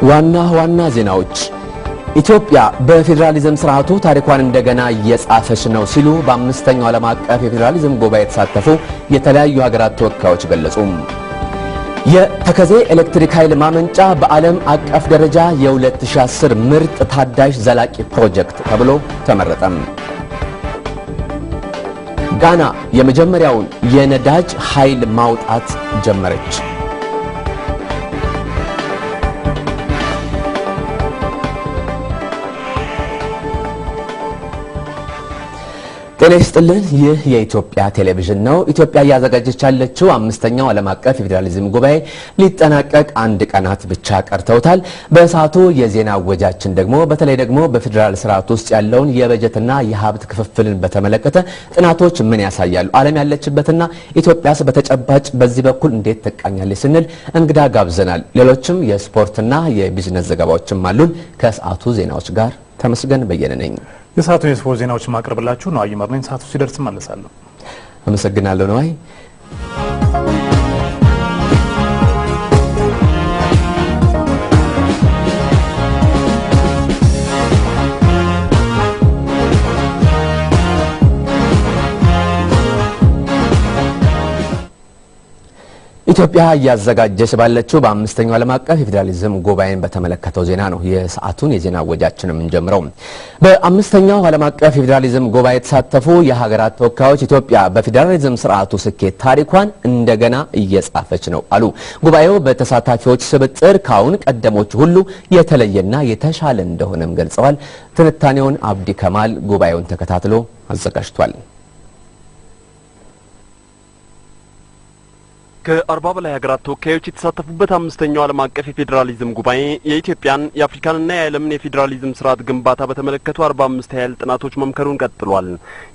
ዋና ዜናዎች ኢትዮጵያ በፌደራሊዝም ስርዓቱ ታሪኳን እንደገና እየጻፈች ነው ሲሉ በአምስተኛው ዓለም አቀፍ የፌደራሊዝም ጉባኤ የተሳተፉ የተለያዩ ሀገራት ተወካዮች ገለጹ። የተከዜ ኤሌክትሪክ ኃይል ማመንጫ በዓለም አቀፍ ደረጃ የ2010 ምርጥ ታዳሽ ዘላቂ ፕሮጀክት ተብሎ ተመረጠም። ጋና የመጀመሪያውን የነዳጅ ኃይል ማውጣት ጀመረች። ጤና ይስጥልን። ይህ የኢትዮጵያ ቴሌቪዥን ነው። ኢትዮጵያ ያዘጋጀች ያለችው አምስተኛው ዓለም አቀፍ የፌደራሊዝም ጉባኤ ሊጠናቀቅ አንድ ቀናት ብቻ ቀርተውታል። በሰዓቱ የዜና ወጃችን ደግሞ በተለይ ደግሞ በፌደራል ስርዓት ውስጥ ያለውን የበጀትና የሀብት ክፍፍልን በተመለከተ ጥናቶች ምን ያሳያሉ፣ ዓለም ያለችበትና ኢትዮጵያስ በተጨባጭ በዚህ በኩል እንዴት ተቃኛለች ስንል እንግዳ ጋብዘናል። ሌሎችም የስፖርትና የቢዝነስ ዘገባዎችም አሉን። ከሰዓቱ ዜናዎች ጋር ተመስገን በየነ ነኝ። የሰዓቱን የስፖርት ዜናዎች ማቅረብላችሁ ነው አይመርነኝ። ሰዓቱ ሲደርስ መለሳለሁ። አመሰግናለሁ ነው አይ ኢትዮጵያ ያዘጋጀች ባለችው በአምስተኛው ዓለም አቀፍ የፌደራሊዝም ጉባኤን በተመለከተው ዜና ነው የሰዓቱን የዜና ወጃችንን እንጀምረው። በአምስተኛው ዓለም አቀፍ የፌደራሊዝም ጉባኤ የተሳተፉ የሀገራት ተወካዮች ኢትዮጵያ በፌደራሊዝም ስርዓቱ ስኬት ታሪኳን እንደገና እየጻፈች ነው አሉ። ጉባኤው በተሳታፊዎች ስብጥር ካሁን ቀደሞች ሁሉ የተለየና የተሻለ እንደሆነም ገልጸዋል። ትንታኔውን አብዲ ከማል ጉባኤውን ተከታትሎ አዘጋጅቷል። ከ40 በላይ ሀገራት ተወካዮች የተሳተፉበት አምስተኛው ዓለም አቀፍ የፌደራሊዝም ጉባኤ የኢትዮጵያን የአፍሪካንና የዓለምን የፌደራሊዝም ስርዓት ግንባታ በተመለከቱ 45 ያህል ጥናቶች መምከሩን ቀጥሏል።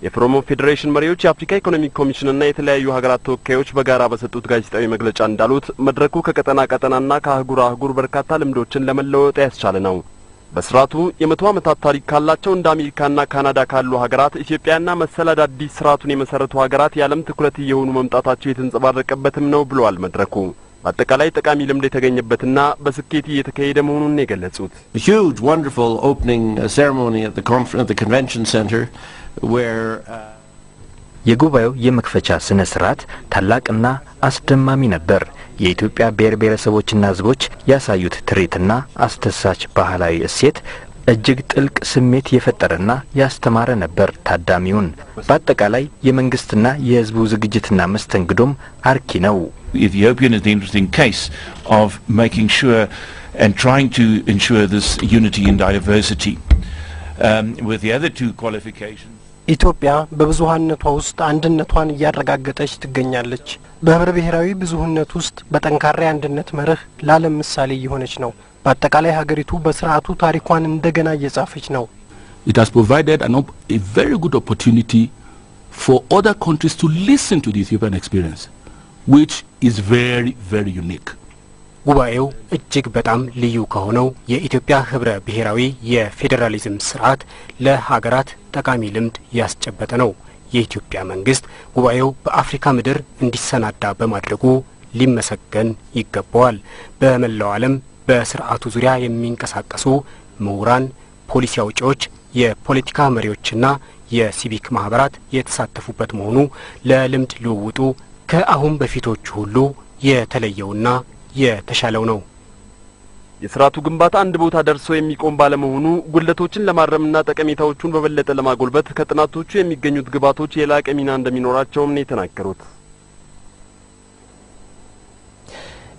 የፎረም ኦፍ ፌዴሬሽን መሪዎች፣ የአፍሪካ ኢኮኖሚክ ኮሚሽንና የተለያዩ ሀገራት ተወካዮች በጋራ በሰጡት ጋዜጣዊ መግለጫ እንዳሉት መድረኩ ከቀጠና ቀጠናና ከአህጉር አህጉር በርካታ ልምዶችን ለመለወጥ ያስቻለ ነው። በስርዓቱ የ100 ዓመታት ታሪክ ካላቸው እንደ አሜሪካና ካናዳ ካሉ ሀገራት ኢትዮጵያና መሰል አዳዲስ ስርዓቱን የመሰረቱ ሀገራት የዓለም ትኩረት እየሆኑ መምጣታቸው የተንጸባረቀበትም ነው ብለዋል። መድረኩ በአጠቃላይ ጠቃሚ ልምድ የተገኘበትና በስኬት እየተካሄደ መሆኑን የገለጹት huge wonderful opening ceremony at the convention center where የጉባኤው የመክፈቻ ስነ ስርዓት ታላቅና አስደማሚ ነበር። የኢትዮጵያ ብሔር ብሔረሰቦችና ህዝቦች ያሳዩት ትርኢትና አስተሳች ባህላዊ እሴት እጅግ ጥልቅ ስሜት የፈጠረና ያስተማረ ነበር ታዳሚውን። በአጠቃላይ የመንግስትና የህዝቡ ዝግጅትና መስተንግዶም አርኪ ነው። Ethiopian is the interesting case of making sure and trying to ensure this unity and diversity with the other two qualifications. ኢትዮጵያ በብዙሃነቷ ውስጥ አንድነቷን እያረጋገጠች ትገኛለች። በህብረ ብሔራዊ ብዙሃነት ውስጥ በጠንካራ አንድነት መርህ ለዓለም ምሳሌ እየሆነች ነው። በአጠቃላይ ሀገሪቱ በስርዓቱ ታሪኳን እንደገና እየጻፈች ነው። It has provided a very good opportunity for other countries to listen to the Ethiopian experience, which is very, very unique. ጉባኤው እጅግ በጣም ልዩ ከሆነው የኢትዮጵያ ህብረ ብሔራዊ የፌደራሊዝም ስርዓት ለሀገራት ጠቃሚ ልምድ ያስጨበጠ ነው። የኢትዮጵያ መንግስት ጉባኤው በአፍሪካ ምድር እንዲሰናዳ በማድረጉ ሊመሰገን ይገባዋል። በመላው ዓለም በስርዓቱ ዙሪያ የሚንቀሳቀሱ ምሁራን፣ ፖሊሲ አውጪዎች፣ የፖለቲካ መሪዎችና የሲቪክ ማህበራት የተሳተፉበት መሆኑ ለልምድ ልውውጡ ከአሁን በፊቶቹ ሁሉ የተለየውና የተሻለው ነው። የስርዓቱ ግንባታ አንድ ቦታ ደርሶ የሚቆም ባለመሆኑ ጉድለቶችን ለማረምና ጠቀሜታዎቹን በበለጠ ለማጎልበት ከጥናቶቹ የሚገኙት ግብዓቶች የላቀ ሚና እንደሚኖራቸውም ነው የተናገሩት።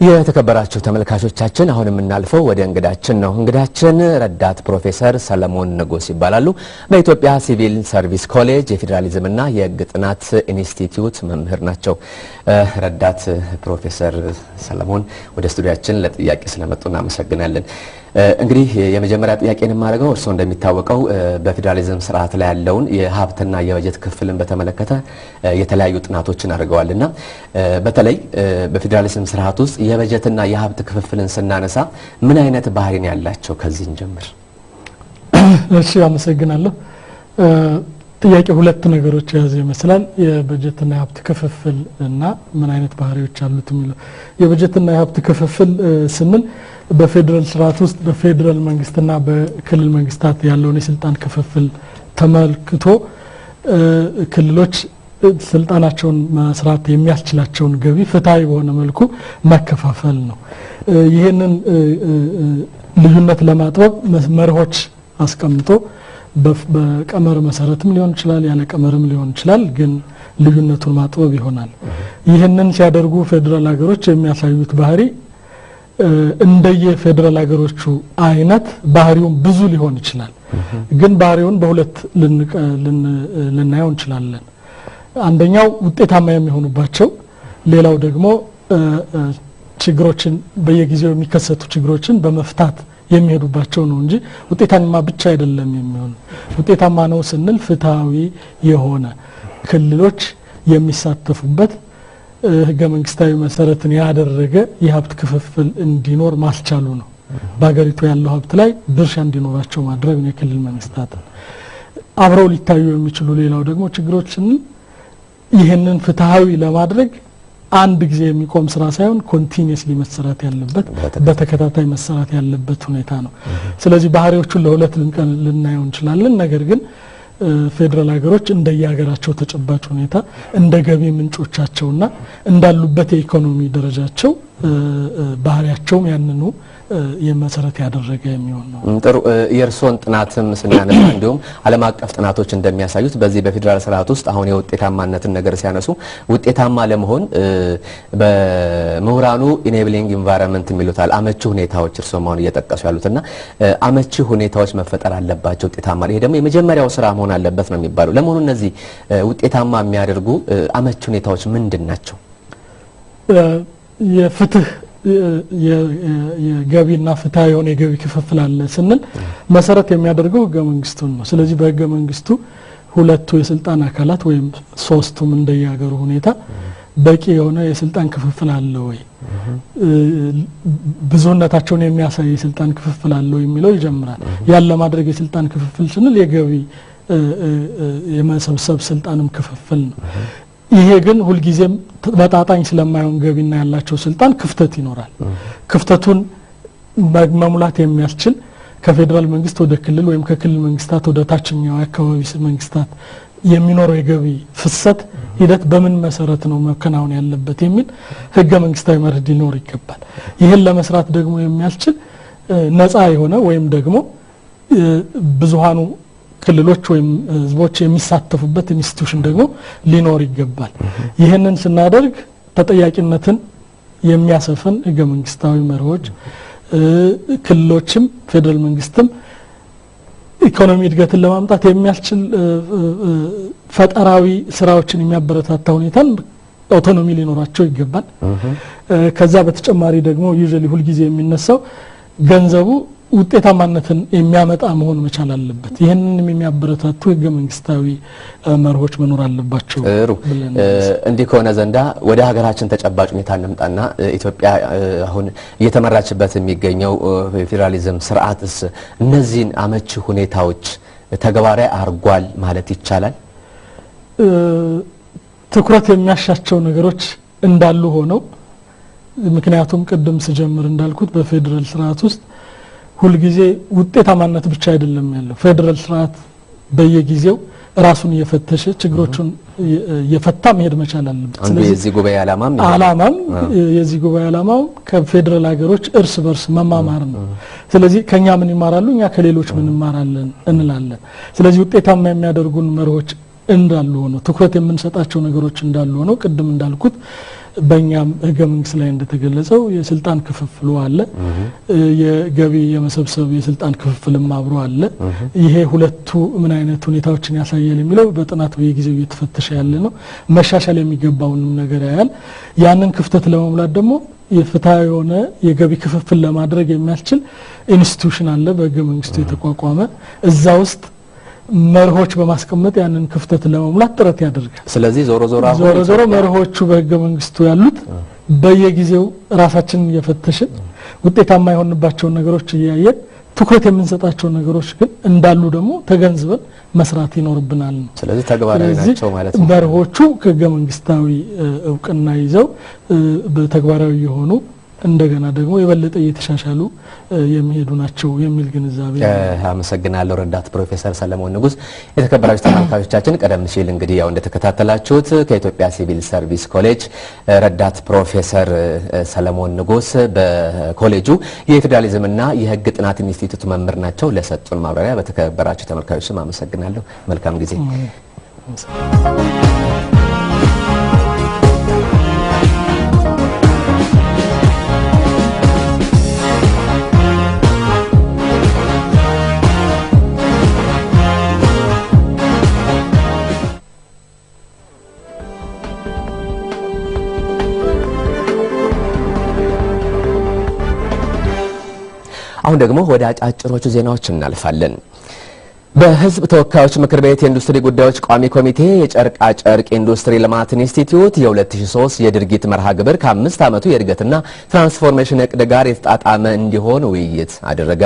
የተከበራችሁ ተመልካቾቻችን አሁን የምናልፈው ወደ እንግዳችን ነው። እንግዳችን ረዳት ፕሮፌሰር ሰለሞን ንጉስ ይባላሉ። በኢትዮጵያ ሲቪል ሰርቪስ ኮሌጅ የፌደራሊዝምና የህግ ጥናት ኢንስቲትዩት መምህር ናቸው። ረዳት ፕሮፌሰር ሰለሞን ወደ ስቱዲያችን ለጥያቄ ስለመጡ እናመሰግናለን። እንግዲህ የመጀመሪያ ጥያቄን ማድረገው እርሶ እንደሚታወቀው በፌደራሊዝም ስርዓት ላይ ያለውን የሀብትና የበጀት ክፍልን በተመለከተ የተለያዩ ጥናቶችን አድርገዋልና በተለይ በፌደራሊዝም ስርዓት ውስጥ የበጀትና የሀብት ክፍፍልን ስናነሳ ምን አይነት ባህሪ ነው ያላቸው? ከዚህ እንጀምር። እሺ፣ አመሰግናለሁ። ጥያቄ ሁለት ነገሮች ያዘ ይመስላል የበጀትና የሀብት ክፍፍል እና ምን አይነት ባህሪዎች አሉት የሚለው የበጀትና የሀብት ክፍፍል ስንል በፌደራል ስርዓት ውስጥ በፌደራል መንግስትና በክልል መንግስታት ያለውን የስልጣን ክፍፍል ተመልክቶ ክልሎች ስልጣናቸውን መስራት የሚያስችላቸውን ገቢ ፍትሃዊ በሆነ መልኩ መከፋፈል ነው ይሄንን ልዩነት ለማጥበብ መርሆች አስቀምጦ በቀመር መሰረትም ሊሆን ይችላል ያለ ቀመርም ሊሆን ይችላል ግን ልዩነቱን ማጥበብ ይሆናል ይሄንን ሲያደርጉ ፌደራል ሀገሮች የሚያሳዩት ባህሪ እንደየ ፌደራል ሀገሮቹ አይነት ባህሪውን ብዙ ሊሆን ይችላል ግን ባህሪውን በሁለት ልናየው እንችላለን አንደኛው ውጤታማ የሚሆኑባቸው ሌላው ደግሞ ችግሮችን በየጊዜው የሚከሰቱ ችግሮችን በመፍታት የሚሄዱባቸው ነው እንጂ ውጤታማ ብቻ አይደለም የሚሆነው ውጤታማ ነው ስንል ፍትሃዊ የሆነ ክልሎች የሚሳተፉበት ህገ መንግስታዊ መሰረትን ያደረገ የሀብት ክፍፍል እንዲኖር ማስቻሉ ነው በአገሪቱ ያለው ሀብት ላይ ድርሻ እንዲኖራቸው ማድረግ ነው የክልል መንግስታት አብረው ሊታዩ የሚችሉ ሌላው ደግሞ ችግሮችን ይሄንን ፍትሃዊ ለማድረግ አንድ ጊዜ የሚቆም ስራ ሳይሆን ኮንቲኒየስሊ መሰራት ያለበት በተከታታይ መሰራት ያለበት ሁኔታ ነው ስለዚህ ባህሪዎቹን ለሁለት ልናየው እንችላለን ነገር ግን ፌደራል ሀገሮች እንደየሀገራቸው ተጨባጭ ሁኔታ እንደ ገቢ ምንጮቻቸውና እንዳሉበት የኢኮኖሚ ደረጃቸው ባህሪያቸውም ያንኑ የመሰረት ያደረገ የሚሆን ነው ጥሩ የርሶን ጥናትም ስናነሳ እንዲሁም ዓለም አቀፍ ጥናቶች እንደሚያሳዩት በዚህ በፌደራል ስርዓት ውስጥ አሁን የውጤታማነትን ነገር ሲያነሱ ውጤታማ ለመሆን በምሁራኑ ኢኔብሊንግ ኢንቫይሮንመንት የሚሉታል አመቺ ሁኔታዎች እርሶም አሁን እየጠቀሱ ያሉትና አመቺ ሁኔታዎች መፈጠር አለባቸው ውጤታማ ይሄ ደግሞ የመጀመሪያው ስራ መሆን አለበት ነው የሚባለው ለመሆኑ እነዚህ ውጤታማ የሚያደርጉ አመቺ ሁኔታዎች ምንድናቸው የፍትህ የገቢና ፍትሃዊ የሆነ የገቢ ክፍፍል አለ ስንል መሰረት የሚያደርገው ህገ መንግስቱን ነው ስለዚህ በህገ መንግስቱ ሁለቱ የስልጣን አካላት ወይም ሶስቱም እንደያገሩ ሁኔታ በቂ የሆነ የስልጣን ክፍፍል አለ ወይ ብዙነታቸውን የሚያሳይ የስልጣን ክፍፍል አለ ወይ የሚለው ይጀምራል ያለ ማድረግ የስልጣን ክፍፍል ስንል የገቢ የመሰብሰብ ስልጣንም ክፍፍል ነው ይሄ ግን ሁሉ ጊዜም በጣጣኝ ስለማይሆን ገቢና ያላቸው ስልጣን ክፍተት ይኖራል ክፍተቱን መሙላት የሚያስችል ከፌደራል መንግስት ወደ ክልል ወይም ከክልል መንግስታት ወደ ታችኛው አካባቢ መንግስታት የሚኖረው የገቢ ፍሰት ሂደት በምን መሰረት ነው መከናወን ያለበት የሚል ህገ መንግስታዊ መርህ ሊኖር ይገባል ይሄን ለመስራት ደግሞ የሚያስችል ነፃ የሆነ ወይም ደግሞ ብዙሃኑ ክልሎች ወይም ህዝቦች የሚሳተፉበት ኢንስቲትዩሽን ደግሞ ሊኖር ይገባል ይሄንን ስናደርግ ተጠያቂነትን የሚያሰፍን ህገ መንግስታዊ መርሆች ክልሎችም ፌደራል መንግስትም ኢኮኖሚ እድገትን ለማምጣት የሚያስችል ፈጠራዊ ስራዎችን የሚያበረታታ ሁኔታን አውቶኖሚ ሊኖራቸው ይገባል ከዛ በተጨማሪ ደግሞ ዩዥሊ ሁሉ ጊዜ የሚነሳው ገንዘቡ ውጤታማነትን የሚያመጣ መሆን መቻል አለበት ይሄንን የሚያበረታቱ ህገ መንግስታዊ መርሆች መኖር አለባቸው ጥሩ እንዲህ ከሆነ ዘንዳ ወደ ሀገራችን ተጨባጭ ሁኔታ እንምጣና ኢትዮጵያ አሁን እየተመራችበት የሚገኘው ፌደራሊዝም ስርዓትስ እነዚህን አመቺ ሁኔታዎች ተግባራዊ አርጓል ማለት ይቻላል ትኩረት የሚያሻቸው ነገሮች እንዳሉ ሆነው ምክንያቱም ቅድም ስጀምር እንዳልኩት በፌደራል ስርዓት ውስጥ ሁሉ ጊዜ ውጤታማነት ብቻ አይደለም ያለው ፌደራል ስርዓት በየጊዜው ራሱን እየፈተሸ ችግሮችን እየፈታ መሄድ መቻል አለበት ስለዚህ የዚህ ጉባኤ ዓላማም የዚህ ጉባኤ ዓላማው ከፌደራል ሀገሮች እርስ በርስ መማማር ነው ስለዚህ ከኛ ምን ይማራሉ እኛ ከሌሎች ምን እንማራለን እንላለን ስለዚህ ውጤታማ የሚያደርጉን መርሆች እንዳሉ ሆኖ ትኩረት የምንሰጣቸው ነገሮች እንዳሉ ሆኖ ቅድም እንዳልኩት በእኛም ህገ መንግስት ላይ እንደተገለጸው የስልጣን ክፍፍሉ አለ የገቢ የመሰብሰብ የስልጣን ክፍፍልም አብሮ አለ ይሄ ሁለቱ ምን አይነት ሁኔታዎችን ያሳያል የሚለው በጥናት በየጊዜው እየተፈተሸ ያለ ነው መሻሻል የሚገባውንም ነገር ያያል ያንን ክፍተት ለመሙላት ደግሞ የፍትሃዊ የሆነ የገቢ ክፍፍል ለማድረግ የሚያስችል ኢንስቲትዩሽን አለ በህገ መንግስቱ የተቋቋመ እዛ ውስጥ መርሆች በማስቀመጥ ያንን ክፍተት ለመሙላት ጥረት ያደርጋል ስለዚህ ዞሮ መርሆቹ በህገ መንግስቱ ያሉት በየጊዜው ራሳችንን እየፈተሽን ውጤታማ የሆንባቸው ነገሮች እያየን ትኩረት የምንሰጣቸው ነገሮች ግን እንዳሉ ደግሞ ተገንዝበን መስራት ይኖርብናል ነው። ስለዚህ ተግባራዊ ናቸው ማለት ነው። መርሆቹ ከህገ መንግስታዊ እውቅና ይዘው በተግባራዊ የሆኑ እንደገና ደግሞ የበለጠ እየተሻሻሉ የሚሄዱ ናቸው የሚል ግንዛቤ። አመሰግናለሁ ረዳት ፕሮፌሰር ሰለሞን ንጉስ። የተከበራችሁ ተመልካቾቻችን ቀደም ሲል እንግዲህ ያው እንደተከታተላችሁት ከኢትዮጵያ ሲቪል ሰርቪስ ኮሌጅ ረዳት ፕሮፌሰር ሰለሞን ንጉስ በኮሌጁ የፌዴራሊዝምና የህግ ጥናት ኢንስቲትዩት መምህር ናቸው። ለሰጡን ማብራሪያ በተከበራችሁ ተመልካቾች ስም አመሰግናለሁ። መልካም ጊዜ። አሁን ደግሞ ወደ አጫጭሮቹ ዜናዎች እናልፋለን። በህዝብ ተወካዮች ምክር ቤት የኢንዱስትሪ ጉዳዮች ቋሚ ኮሚቴ የጨርቃ ጨርቅ ኢንዱስትሪ ልማት ኢንስቲትዩት የ2003 የድርጊት መርሃ ግብር ከ5 ዓመቱ የእድገትና ትራንስፎርሜሽን እቅድ ጋር የተጣጣመ እንዲሆን ውይይት አደረገ።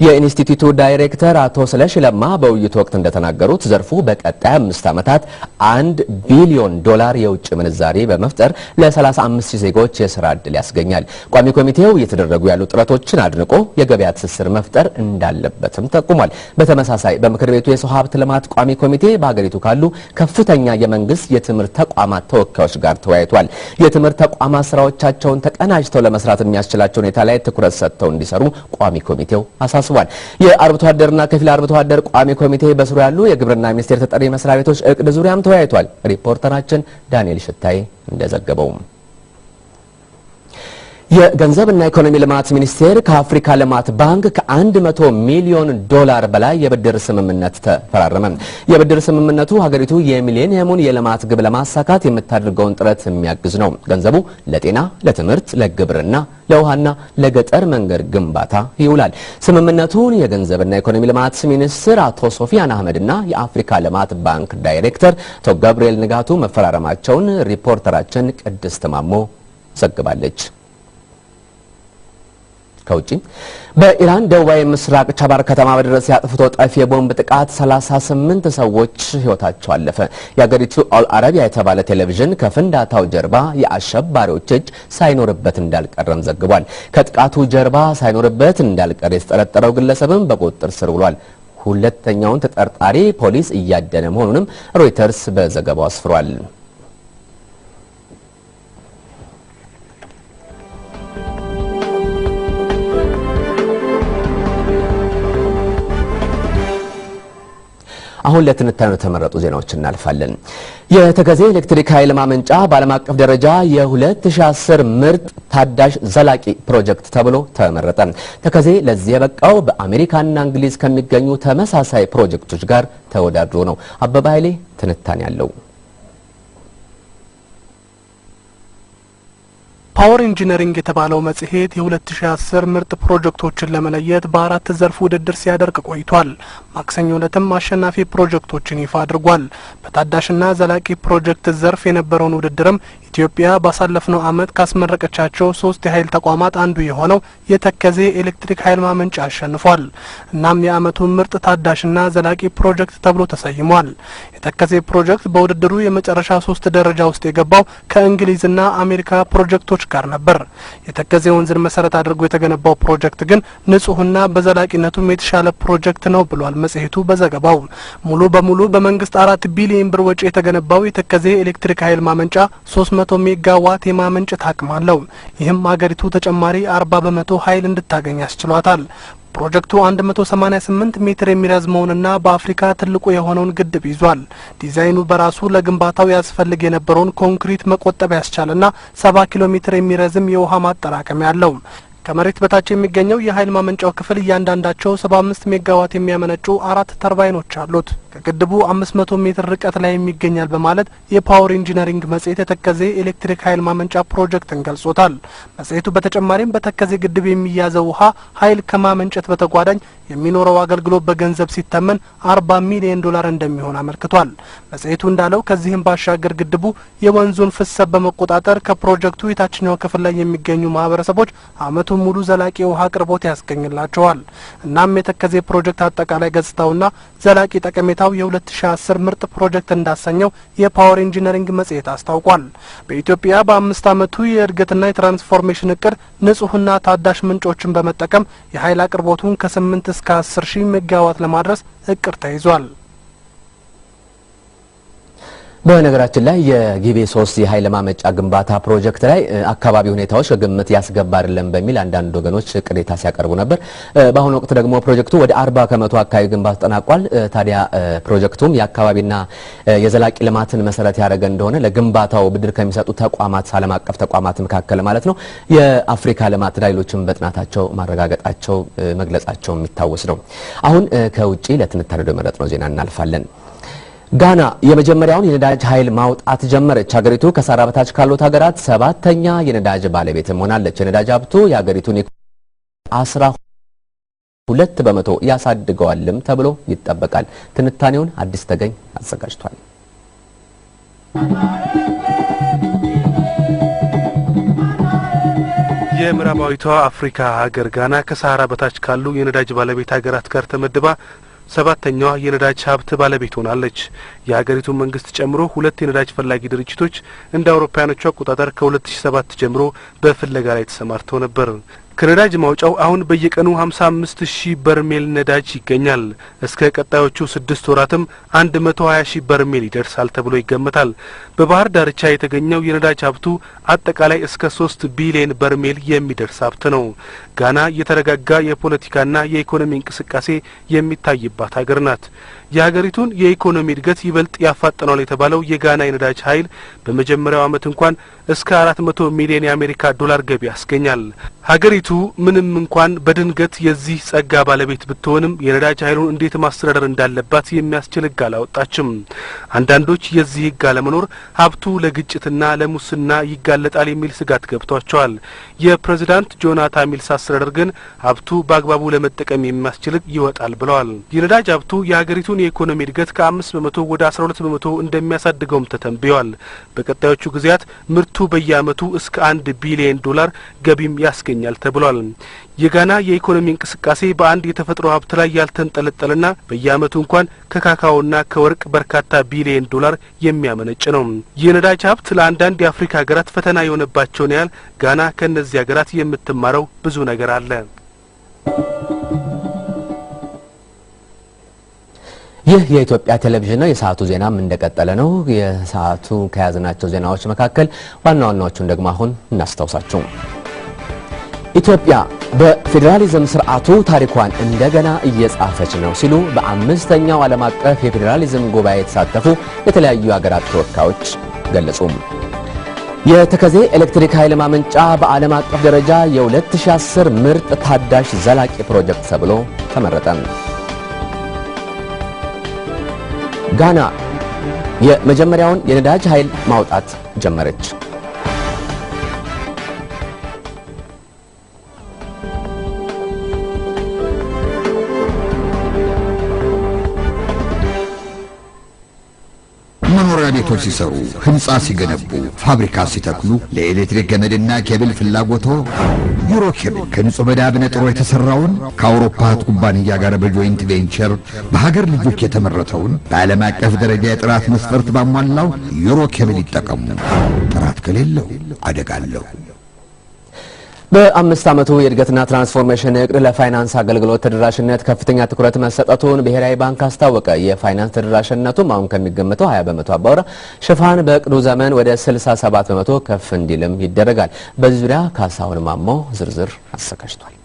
የኢንስቲትዩቱ ዳይሬክተር አቶ ስለሺ ለማ በውይይቱ ወቅት እንደተናገሩት ዘርፉ በቀጣይ 5 ዓመታት $1 ቢሊዮን የውጭ ምንዛሬ በመፍጠር ለ35,000 ዜጎች የስራ ዕድል ያስገኛል። ቋሚ ኮሚቴው እየተደረጉ ያሉ ጥረቶችን አድንቆ የገበያ ትስስር መፍጠር እንዳለበትም ጠቁሟል። በተመሳሳይ ምክር ቤቱ የሰው ሀብት ልማት ቋሚ ኮሚቴ በሀገሪቱ ካሉ ከፍተኛ የመንግስት የትምህርት ተቋማት ተወካዮች ጋር ተወያይቷል። የትምህርት ተቋማት ስራዎቻቸውን ተቀናጅተው ለመስራት የሚያስችላቸው ሁኔታ ላይ ትኩረት ሰጥተው እንዲሰሩ ቋሚ ኮሚቴው አሳስቧል። የአርብቶ አደርና ከፊል አርብቶ አደር ቋሚ ኮሚቴ በስሩ ያሉ የግብርና ሚኒስቴር ተጠሪ መስሪያ ቤቶች እቅድ ዙሪያም ተወያይቷል። ሪፖርተራችን ዳንኤል ሽታይ እንደዘገበው የገንዘብና ኢኮኖሚ ልማት ሚኒስቴር ከአፍሪካ ልማት ባንክ ከ$100 ሚሊዮን በላይ የብድር ስምምነት ተፈራረመ። የብድር ስምምነቱ ሀገሪቱ የሚሌኒየሙን የልማት ግብ ለማሳካት የምታደርገውን ጥረት የሚያግዝ ነው። ገንዘቡ ለጤና፣ ለትምህርት፣ ለግብርና፣ ለውሃና ለገጠር መንገድ ግንባታ ይውላል። ስምምነቱን የገንዘብና ኢኮኖሚ ልማት ሚኒስትር አቶ ሶፊያን አህመድና የአፍሪካ ልማት ባንክ ዳይሬክተር አቶ ገብርኤል ንጋቱ መፈራረማቸውን ሪፖርተራችን ቅድስት ማሞ ዘግባለች። ከውጪ በኢራን ደቡባዊ ምስራቅ ቻባር ከተማ በደረሰ ያጥፍቶ ጠፊ የቦምብ ጥቃት 38 ሰዎች ህይወታቸው አለፈ። የሀገሪቱ አል አረቢያ የተባለ ቴሌቪዥን ከፍንዳታው ጀርባ የአሸባሪዎች እጅ ሳይኖርበት እንዳልቀረም ዘግቧል። ከጥቃቱ ጀርባ ሳይኖርበት እንዳልቀረ የተጠረጠረው ግለሰብም በቁጥጥር ስር ውሏል። ሁለተኛውን ተጠርጣሪ ፖሊስ እያደነ መሆኑንም ሮይተርስ በዘገባው አስፍሯል። አሁን ለትንታኔው ተመረጡ ዜናዎች እናልፋለን። የተከዜ ኤሌክትሪክ ኃይል ማመንጫ በዓለም አቀፍ ደረጃ የ2010 ምርጥ ታዳሽ ዘላቂ ፕሮጀክት ተብሎ ተመረጠ። ተከዜ ለዚህ የበቃው በአሜሪካና እንግሊዝ ከሚገኙ ተመሳሳይ ፕሮጀክቶች ጋር ተወዳድሮ ነው። አበባ ኃይሌ ትንታኔ ያለው ፓወር ኢንጂነሪንግ የተባለው መጽሔት የ2010 ምርጥ ፕሮጀክቶችን ለመለየት በአራት ዘርፍ ውድድር ሲያደርግ ቆይቷል። ማክሰኞ ዕለትም አሸናፊ ፕሮጀክቶችን ይፋ አድርጓል። በታዳሽና ዘላቂ ፕሮጀክት ዘርፍ የነበረውን ውድድርም ኢትዮጵያ ባሳለፍነው ዓመት ካስመረቀቻቸው 3 የኃይል ተቋማት አንዱ የሆነው የተከዜ ኤሌክትሪክ ኃይል ማመንጫ አሸንፏል። እናም የዓመቱ ምርጥ ታዳሽና ዘላቂ ፕሮጀክት ተብሎ ተሰይሟል። የተከዜ ፕሮጀክት በውድድሩ የመጨረሻ 3 ደረጃ ውስጥ የገባው ከእንግሊዝና አሜሪካ ፕሮጀክቶች ጋር ነበር። የተከዜ ወንዝን መሰረት አድርጎ የተገነባው ፕሮጀክት ግን ንጹህና በዘላቂነቱም የተሻለ ፕሮጀክት ነው ብሏል መጽሔቱ በዘገባው። ሙሉ በሙሉ በመንግስት 4 ቢሊዮን ብር ወጪ የተገነባው የተከዜ ኤሌክትሪክ ኃይል ማመንጫ 300 ሜጋዋት የማመንጨት አቅም አለው። ይህም ሀገሪቱ ተጨማሪ 40% ኃይል እንድታገኝ ያስችሏታል። ፕሮጀክቱ 188 ሜትር የሚረዝመውንና በአፍሪካ ትልቁ የሆነውን ግድብ ይዟል። ዲዛይኑ በራሱ ለግንባታው ያስፈልግ የነበረውን ኮንክሪት መቆጠብ ያስቻለና 70 ኪሎ ሜትር የሚረዝም የውሃ ማጠራቀሚያ አለው። ከመሬት በታች የሚገኘው የኃይል ማመንጫው ክፍል እያንዳንዳቸው 75 ሜጋዋት የሚያመነጩ 4 ተርባይኖች አሉት። ከግድቡ 500 ሜትር ርቀት ላይ የሚገኛል በማለት የፓወር ኢንጂነሪንግ መጽሔት የተከዜ ኤሌክትሪክ ኃይል ማመንጫ ፕሮጀክትን ገልጾታል። መጽሔቱ በተጨማሪም በተከዜ ግድብ የሚያዘው ውሃ ኃይል ከማመንጨት በተጓዳኝ የሚኖረው አገልግሎት በገንዘብ ሲተመን $40 ሚሊዮን እንደሚሆን አመልክቷል። መጽሔቱ እንዳለው ከዚህም ባሻገር ግድቡ የወንዙን ፍሰት በመቆጣጠር ከፕሮጀክቱ የታችኛው ክፍል ላይ የሚገኙ ማህበረሰቦች አመቱ የአመቱን ሙሉ ዘላቂ የውሃ አቅርቦት ያስገኝላቸዋል። እናም የተከዜ ፕሮጀክት አጠቃላይ ገጽታውና ዘላቂ ጠቀሜታው የ2010 ምርጥ ፕሮጀክት እንዳሰኘው የፓወር ኢንጂነሪንግ መጽሔት አስታውቋል። በኢትዮጵያ በ5 አመቱ የእድገትና የትራንስፎርሜሽን እቅድ ንጹህና ታዳሽ ምንጮችን በመጠቀም የኃይል አቅርቦቱን ከ8 እስከ 10 ሺህ ሜጋዋት ለማድረስ እቅድ ተይዟል። በነገራችን ላይ የጊቤ 3 የኃይል ማመንጫ ግንባታ ፕሮጀክት ላይ አካባቢ ሁኔታዎች ከግምት ያስገባ አይደለም በሚል አንዳንድ ወገኖች ቅሬታ ሲያቀርቡ ነበር። በአሁኑ ወቅት ደግሞ ፕሮጀክቱ ወደ 40% አካባቢ ግንባታ ተጠናቋል። ታዲያ ፕሮጀክቱም የአካባቢና የዘላቂ ልማትን መሰረት ያደረገ እንደሆነ ለግንባታው ብድር ከሚሰጡ ተቋማት ዓለም አቀፍ ተቋማት መካከል ማለት ነው የአፍሪካ ልማት ኃይሎችን በጥናታቸው ማረጋገጣቸው መግለጻቸው የሚታወስ ነው። አሁን ከውጪ ለትንታኔ ወደ መረጥነው ዜና እናልፋለን። ጋና የመጀመሪያውን የነዳጅ ኃይል ማውጣት ጀመረች። ሀገሪቱ ከሳራ በታች ካሉት ሀገራት 7ኛ የነዳጅ ባለቤትም ሆናለች። የነዳጅ ሀብቱ የሀገሪቱን 12 በመቶ ያሳድገዋልም ተብሎ ይጠበቃል። ትንታኔውን አዲስ ተገኝ አዘጋጅቷል። የምዕራባዊቷ አፍሪካ ሀገር ጋና ከሳራ በታች ካሉ የነዳጅ ባለቤት ሀገራት ጋር ተመድባ 7ኛዋ የነዳጅ ሀብት ባለቤት ሆናለች። የሀገሪቱ መንግስት ጨምሮ 2 የነዳጅ ፈላጊ ድርጅቶች እንደ አውሮፓውያኖቹ አቆጣጠር ከ2007 ጀምሮ በፍለጋ ላይ ተሰማርተው ነበር። ከነዳጅ ማውጫው አሁን በየቀኑ 55,000 በርሜል ነዳጅ ይገኛል። እስከ ቀጣዮቹ 6 ወራትም 120,000 በርሜል ይደርሳል ተብሎ ይገመታል። በባህር ዳርቻ የተገኘው የነዳጅ ሀብቱ አጠቃላይ እስከ 3 ቢሊዮን በርሜል የሚደርስ ሀብት ነው። ጋና የተረጋጋ የፖለቲካና የኢኮኖሚ እንቅስቃሴ የሚታይባት ሀገር ናት። የሀገሪቱን የኢኮኖሚ እድገት ይበልጥ ያፋጠናል የተባለው የጋና የነዳጅ ኃይል በመጀመሪያው አመት እንኳን እስከ 400 ሚሊዮን የአሜሪካ ዶላር ገቢ ያስገኛል። ሀገሪቱ ምንም እንኳን በድንገት የዚህ ጸጋ ባለቤት ብትሆንም የነዳጅ ኃይሉን እንዴት ማስተዳደር እንዳለባት የሚያስችል ህግ አላወጣችም። አንዳንዶች የዚህ ህግ አለመኖር ሀብቱ ለግጭትና ለሙስና ይጋለጣል የሚል ስጋት ገብቷቸዋል። የፕሬዝዳንት ጆናታን ሚልስ አስተዳደር ግን ሀብቱ በአግባቡ ለመጠቀም የሚያስችል ህግ ይወጣል ብለዋል። የነዳጅ ሀብቱ የሀገሪቱን የኢኮኖሚ እድገት ከ5 በመቶ ወደ 12 በመቶ እንደሚያሳድገውም ተተንብዮአል። በቀጣዮቹ ጊዜያት ምርቱ በየአመቱ እስከ 1 ቢሊዮን ዶላር ገቢም ያስገኛል ተብሏል። የጋና የኢኮኖሚ እንቅስቃሴ በአንድ የተፈጥሮ ሀብት ላይ ያልተንጠለጠለና በየአመቱ እንኳን ከካካኦና ከወርቅ በርካታ ቢሊዮን ዶላር የሚያመነጭ ነው። የነዳጅ ሀብት ለአንዳንድ የአፍሪካ ሀገራት ፈተና የሆነባቸውን ያህል ጋና ከእነዚህ ሀገራት የምትማረው ብዙ ነገር አለ። ይህ የኢትዮጵያ ቴሌቪዥን ነው። የሰዓቱ ዜናም እንደቀጠለ ነው። የሰዓቱ ከያዝናቸው ዜናዎች መካከል ዋና ዋናዎቹን ደግሞ አሁን እናስታውሳችሁ። ኢትዮጵያ በፌዴራሊዝም ስርዓቱ ታሪኳን እንደገና እየጻፈች ነው ሲሉ በ5ኛው ዓለም አቀፍ የፌዴራሊዝም ጉባኤ የተሳተፉ የተለያዩ ሀገራት ተወካዮች ገለጹ። የተከዜ ኤሌክትሪክ ኃይል ማመንጫ በዓለም አቀፍ ደረጃ የ2010 ምርጥ ታዳሽ ዘላቂ ፕሮጀክት ተብሎ ተመረጠ። ጋና የመጀመሪያውን የነዳጅ ኃይል ማውጣት ጀመረች። መኖሪያ ቤቶች ሲሰሩ፣ ህንጻ ሲገነቡ፣ ፋብሪካ ሲተክሉ ለኤሌክትሪክ ገመድና ኬብል ፍላጎቶ ዩሮ ኬብል ከንጹህ መዳብ ነጥሮ የተሰራውን ከአውሮፓ ኩባንያ ጋር በጆይንት ቬንቸር በሀገር ልጆች የተመረተውን በዓለም አቀፍ ደረጃ የጥራት መስፈርት ባሟላው ዩሮ ኬብል ይጠቀሙ። ጥራት ከሌለው አደጋ አለው። በ5 አመቱ የእድገትና ትራንስፎርሜሽን እቅድ ለፋይናንስ አገልግሎት ተደራሽነት ከፍተኛ ትኩረት መሰጠቱን ብሔራዊ ባንክ አስታወቀ። የፋይናንስ ተደራሽነቱም አሁን ከሚገመተው 20 በመቶ አባወራ ሽፋን በእቅዱ ዘመን ወደ 67 በመቶ ከፍ እንዲልም ይደረጋል። በዚህ ዙሪያ ካሳሁን ማሞ ዝርዝር አዘጋጅቷል።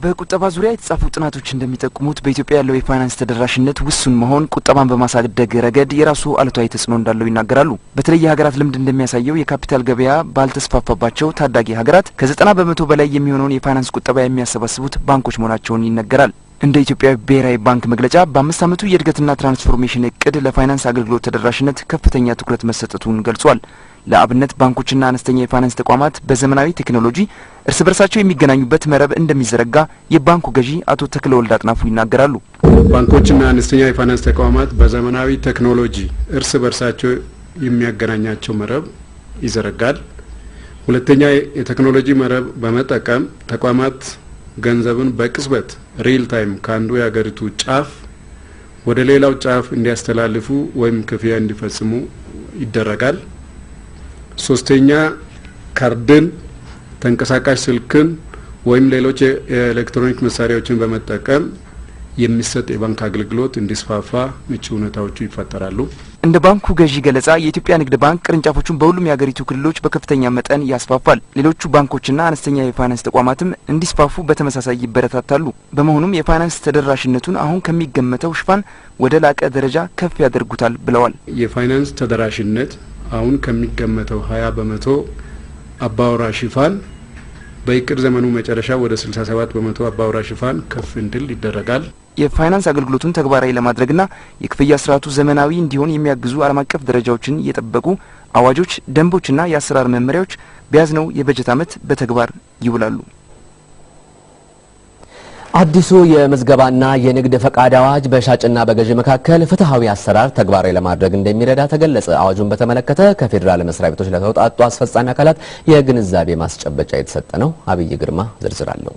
በቁጠባ ዙሪያ የተጻፉ ጥናቶች እንደሚጠቁሙት በኢትዮጵያ ያለው የፋይናንስ ተደራሽነት ውሱን መሆን ቁጠባን በማሳደግ ረገድ የራሱ አሉታዊ ተጽዕኖ እንዳለው ይናገራሉ። በተለይ የሀገራት ልምድ እንደሚያሳየው የካፒታል ገበያ ባልተስፋፋባቸው ታዳጊ ሀገራት ከ90 በመቶ በላይ የሚሆነውን የፋይናንስ ቁጠባ የሚያሰባስቡት ባንኮች መሆናቸውን ይነገራል። እንደ ኢትዮጵያ ብሔራዊ ባንክ መግለጫ በ5 አመቱ የእድገትና ትራንስፎርሜሽን እቅድ ለፋይናንስ አገልግሎት ተደራሽነት ከፍተኛ ትኩረት መሰጠቱን ገልጿል። ለአብነት ባንኮችና አነስተኛ የፋይናንስ ተቋማት በዘመናዊ ቴክኖሎጂ እርስ በርሳቸው የሚገናኙበት መረብ እንደሚዘረጋ የባንኩ ገዢ አቶ ተክለወልድ አጥናፉ ይናገራሉ። ባንኮችና አነስተኛ የፋይናንስ ተቋማት በዘመናዊ ቴክኖሎጂ እርስ በርሳቸው የሚያገናኛቸው መረብ ይዘረጋል። ሁለተኛ የቴክኖሎጂ መረብ በመጠቀም ተቋማት ገንዘብን በቅጽበት ሪል ታይም ካንዱ ያገሪቱ ጫፍ ወደ ሌላው ጫፍ እንዲያስተላልፉ ወይም ክፍያ እንዲፈጽሙ ይደረጋል። ሶስተኛ ካርድን ተንቀሳቃሽ ስልክን ወይም ሌሎች የኤሌክትሮኒክ መሳሪያዎችን በመጠቀም የሚሰጥ የባንክ አገልግሎት እንዲስፋፋ ምቹ ሁኔታዎች ይፈጠራሉ። እንደ ባንኩ ገዢ ገለጻ የኢትዮጵያ ንግድ ባንክ ቅርንጫፎቹን በሁሉም የሀገሪቱ ክልሎች በከፍተኛ መጠን ያስፋፋል። ሌሎቹ ባንኮችና አነስተኛ የፋይናንስ ተቋማትም እንዲስፋፉ በተመሳሳይ ይበረታታሉ። በመሆኑም የፋይናንስ ተደራሽነቱን አሁን ከሚገመተው ሽፋን ወደ ላቀ ደረጃ ከፍ ያደርጉታል ብለዋል። የፋይናንስ ተደራሽነት አሁን ከሚገመተው 20% አባወራ ሽፋን በእቅድ ዘመኑ መጨረሻ ወደ 67% አባወራ ሽፋን ከፍ እንዲል ይደረጋል። የፋይናንስ አገልግሎቱን ተግባራዊ ለማድረግና የክፍያ ስርዓቱ ዘመናዊ እንዲሆን የሚያግዙ ዓለም አቀፍ ደረጃዎችን የጠበቁ አዋጆች፣ ደንቦችና የአሰራር መመሪያዎች በያዝነው የበጀት ዓመት በተግባር ይውላሉ። አዲሱ የምዝገባና የንግድ ፈቃድ አዋጅ በሻጭና በገዢ መካከል ፍትሃዊ አሰራር ተግባራዊ ለማድረግ እንደሚረዳ ተገለጸ። አዋጁን በተመለከተ ከፌዴራል መስሪያ ቤቶች ለተውጣጡ አስፈጻሚ አካላት የግንዛቤ ማስጨበጫ የተሰጠ ነው። አብይ ግርማ ዝርዝር አለው።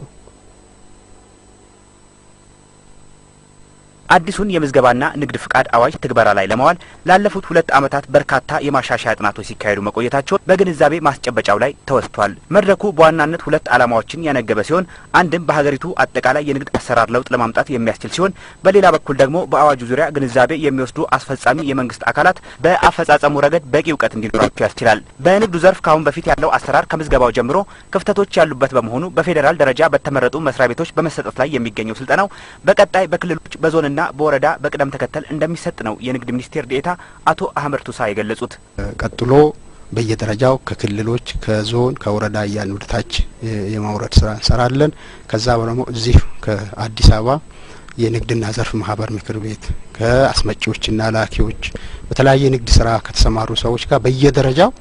አዲሱን የምዝገባና ንግድ ፍቃድ አዋጅ ትግበራ ላይ ለማዋል ላለፉት 2 ዓመታት በርካታ የማሻሻያ ጥናቶች ሲካሄዱ መቆየታቸው በግንዛቤ ማስጨበጫው ላይ ተወስቷል። መድረኩ በዋናነት 2 ዓላማዎችን ያነገበ ሲሆን አንድም በሀገሪቱ አጠቃላይ የንግድ አሰራር ለውጥ ለማምጣት የሚያስችል ሲሆን በሌላ በኩል ደግሞ በአዋጁ ዙሪያ ግንዛቤ የሚወስዱ አስፈጻሚ የመንግስት አካላት በአፈጻጸሙ ረገድ በቂ እውቀት እንዲኖራቸው ያስችላል። በንግዱ ዘርፍ ካሁን በፊት ያለው አሰራር ከምዝገባው ጀምሮ ክፍተቶች ያሉበት በመሆኑ በፌዴራል ደረጃ በተመረጡ መስሪያ ቤቶች በመሰጠት ላይ የሚገኘው ስልጠናው በቀጣይ በክልሎች በዞንና በወረዳ በቅደም ተከተል እንደሚሰጥ ነው የንግድ ሚኒስቴር ዴኤታ አቶ አህመድ ቱሳ የገለጹት። ቀጥሎ በየደረጃው ከክልሎች ከዞን ከወረዳ እያልን ወደ ታች የማውረድ ስራ እንሰራለን። ከዛ ደግሞ እዚህ ከአዲስ አበባ የንግድና ዘርፍ ማህበር ምክር ቤት ከአስመጪዎችና ላኪዎች በተለያየ ንግድ ስራ ከተሰማሩ ሰዎች ጋር በየደረጃው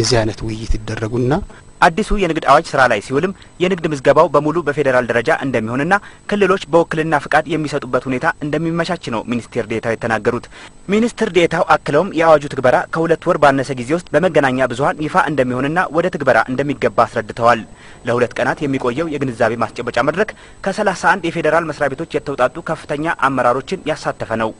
የዚህ አይነት ውይይት ይደረጉና አዲሱ የንግድ አዋጅ ስራ ላይ ሲውልም የንግድ ምዝገባው በሙሉ በፌዴራል ደረጃ እንደሚሆንና ክልሎች በውክልና ፍቃድ የሚሰጡበት ሁኔታ እንደሚመቻች ነው ሚኒስቴር ዴኤታው የተናገሩት። ሚኒስትር ዴኤታው አክለውም የአዋጁ ትግበራ ከ2 ወር ባነሰ ጊዜ ውስጥ በመገናኛ ብዙኃን ይፋ እንደሚሆንና ወደ ትግበራ እንደሚገባ አስረድተዋል። ለ2 ቀናት የሚቆየው የግንዛቤ ማስጨበጫ መድረክ ከ31 የፌዴራል መስሪያ ቤቶች የተውጣጡ ከፍተኛ አመራሮችን ያሳተፈ ነው።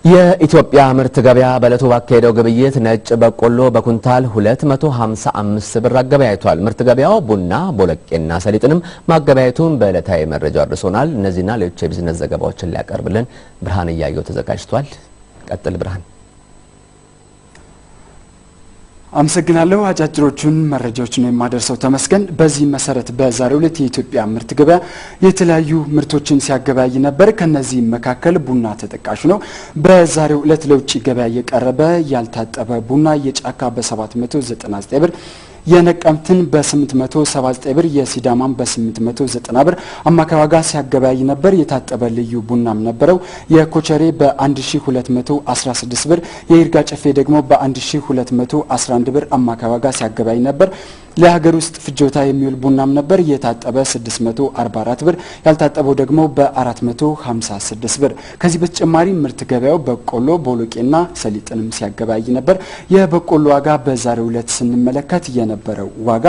የኢትዮጵያ ምርት ገበያ በዕለቱ ባካሄደው ግብይት ነጭ በቆሎ በኩንታል 255 ብር አገበያይቷል። ምርት ገበያው ቡና፣ ቦለቄና ሰሊጥንም ማገበያየቱን በዕለታዊ መረጃው አድርሶናል። እነዚህና ሌሎች የቢዝነስ ዘገባዎችን ሊያቀርብልን ብርሃን እያየው ተዘጋጅቷል። ቀጥል ብርሃን። አመሰግናለሁ። አጫጭሮቹን መረጃዎች ነው የማደርሰው ተመስገን። በዚህ መሰረት በዛሬው ዕለት የኢትዮጵያ ምርት ገበያ የተለያዩ ምርቶችን ሲያገበያይ ነበር። ከነዚህ መካከል ቡና ተጠቃሽ ነው። በዛሬው ዕለት ለውጭ ገበያ የቀረበ ያልታጠበ ቡና የጫካ በ799 ብር፣ የነቀምትን በ879 ብር፣ የሲዳማን በ890 ብር አማካይ ዋጋ ሲያገበያይ ነበር። የታጠበ ልዩ ቡናም ነበረው። የኮቸሬ በ1216 ብር፣ የይርጋ ጨፌ ደግሞ በ1211 ብር አማካይ ዋጋ ሲያገበያይ ነበር። ለሀገር ውስጥ ፍጆታ የሚውል ቡናም ነበር። የታጠበ 644 ብር፣ ያልታጠበው ደግሞ በ456 ብር። ከዚህ በተጨማሪ ምርት ገበያው በቆሎ፣ ቦሎቄና ሰሊጥንም ሲያገበያይ ነበር። የበቆሎ ዋጋ በዛሬው ዕለት ስንመለከት የነበረው ዋጋ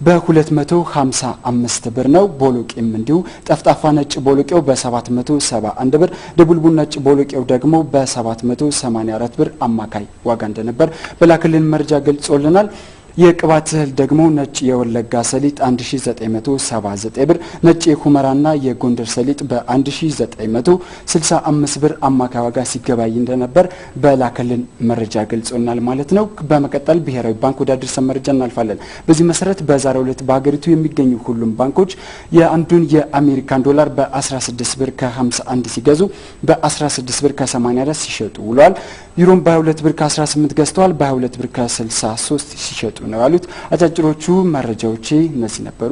በ255 ብር ነው። ቦሎቄም እንዲሁ ጠፍጣፋ ነጭ ቦሎቄው በ771 ብር፣ ድቡልቡል ነጭ ቦሎቄው ደግሞ በ784 ብር አማካይ ዋጋ እንደነበር በላክልን መረጃ ገልጾልናል። የቅባት እህል ደግሞ ነጭ የወለጋ ሰሊጥ 1979 ብር፣ ነጭ የኩመራና የጎንደር ሰሊጥ በ1965 ብር አማካይ ዋጋ ሲገበያይ እንደነበር በላከልን መረጃ ገልጾናል ማለት ነው። በመቀጠል ብሔራዊ ባንክ ወደ አዲስ መረጃ እናልፋለን። በዚህ መሰረት በዛሬው ዕለት በሀገሪቱ የሚገኙ ሁሉም ባንኮች የአንዱን የአሜሪካን ዶላር በ16 ብር ከ51 ሲገዙ በ16 ብር ከ84 ሲሸጡ ውለዋል። ዩሮን በ22 ብር ከ18 ገዝተዋል። በ22 ብር ከ63 ሲሸጡ ነው ያሉት። አጫጭሮቹ መረጃዎቼ እነዚህ ነበሩ።